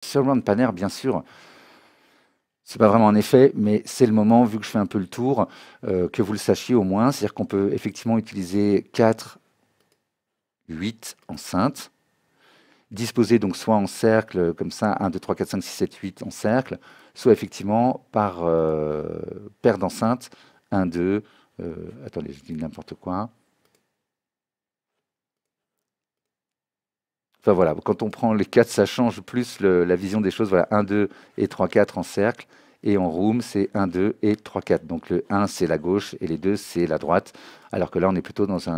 Surround panel, bien sûr, c'est pas vraiment un effet, mais c'est le moment, vu que je fais un peu le tour, que vous le sachiez au moins. C'est-à-dire qu'on peut effectivement utiliser 4, 8 enceintes, disposées donc soit en cercle, comme ça, 1, 2, 3, 4, 5, 6, 7, 8 en cercle, soit effectivement par paire d'enceintes, 1, 2, attendez, je dis n'importe quoi. Enfin voilà, quand on prend les 4, ça change plus la vision des choses. Voilà, 1, 2 et 3, 4 en cercle. Et en room, c'est 1, 2 et 3, 4. Donc le 1, c'est la gauche et les 2, c'est la droite. Alors que là, on est plutôt dans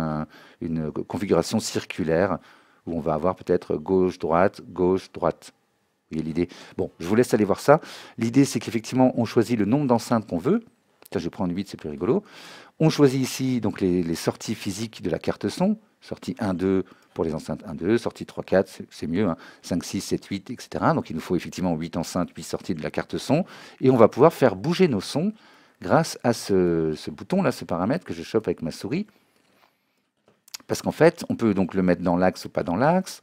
une configuration circulaire où on va avoir peut-être gauche, droite, gauche, droite. Vous voyez l'idée? Bon, je vous laisse aller voir ça. L'idée, c'est qu'effectivement, on choisit le nombre d'enceintes qu'on veut. Tiens, je vais prendre 8, c'est plus rigolo. On choisit ici donc les sorties physiques de la carte son. Sortie 1, 2 pour les enceintes 1, 2. Sortie 3, 4, c'est mieux. Hein. 5, 6, 7, 8, etc. Donc il nous faut effectivement 8 enceintes, 8 sorties de la carte son. Et on va pouvoir faire bouger nos sons grâce à ce bouton-là, ce paramètre que je chope avec ma souris. Parce qu'en fait, on peut donc le mettre dans l'axe ou pas dans l'axe.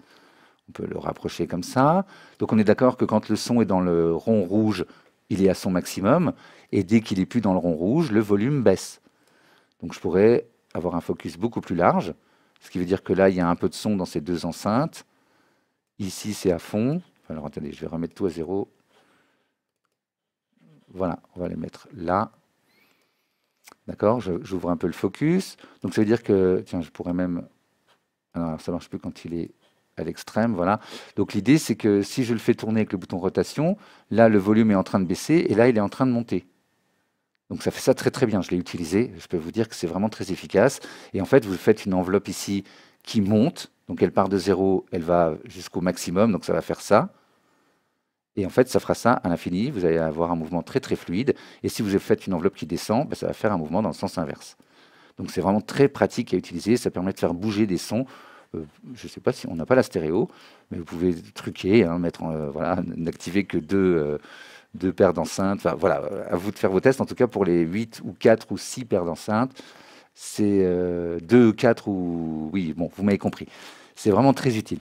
On peut le rapprocher comme ça. Donc on est d'accord que quand le son est dans le rond rouge, il est à son maximum. Et dès qu'il est plus dans le rond rouge, le volume baisse. Donc je pourrais avoir un focus beaucoup plus large, ce qui veut dire que là, il y a un peu de son dans ces deux enceintes. Ici, c'est à fond. Alors attendez, je vais remettre tout à zéro. Voilà, on va les mettre là. D'accord, j'ouvre un peu le focus. Donc ça veut dire que, tiens, je pourrais même... Alors ça ne marche plus quand il est à l'extrême, voilà. Donc l'idée, c'est que si je le fais tourner avec le bouton rotation, là, le volume est en train de baisser et là, il est en train de monter. Donc ça fait ça très très bien, je l'ai utilisé, je peux vous dire que c'est vraiment très efficace. Et en fait, vous faites une enveloppe ici qui monte, donc elle part de 0, elle va jusqu'au maximum, donc ça va faire ça. Et en fait, ça fera ça à l'infini, vous allez avoir un mouvement très très fluide. Et si vous faites une enveloppe qui descend, ben, ça va faire un mouvement dans le sens inverse. Donc c'est vraiment très pratique à utiliser, ça permet de faire bouger des sons. Je ne sais pas si on n'a pas la stéréo, mais vous pouvez truquer, hein, mettre, voilà, n'activer que deux paires d'enceintes. Enfin, voilà, à vous de faire vos tests. En tout cas, pour les 8 ou 4 ou 6 paires d'enceintes, c'est 2, 4 ou... Oui, bon, vous m'avez compris. C'est vraiment très utile.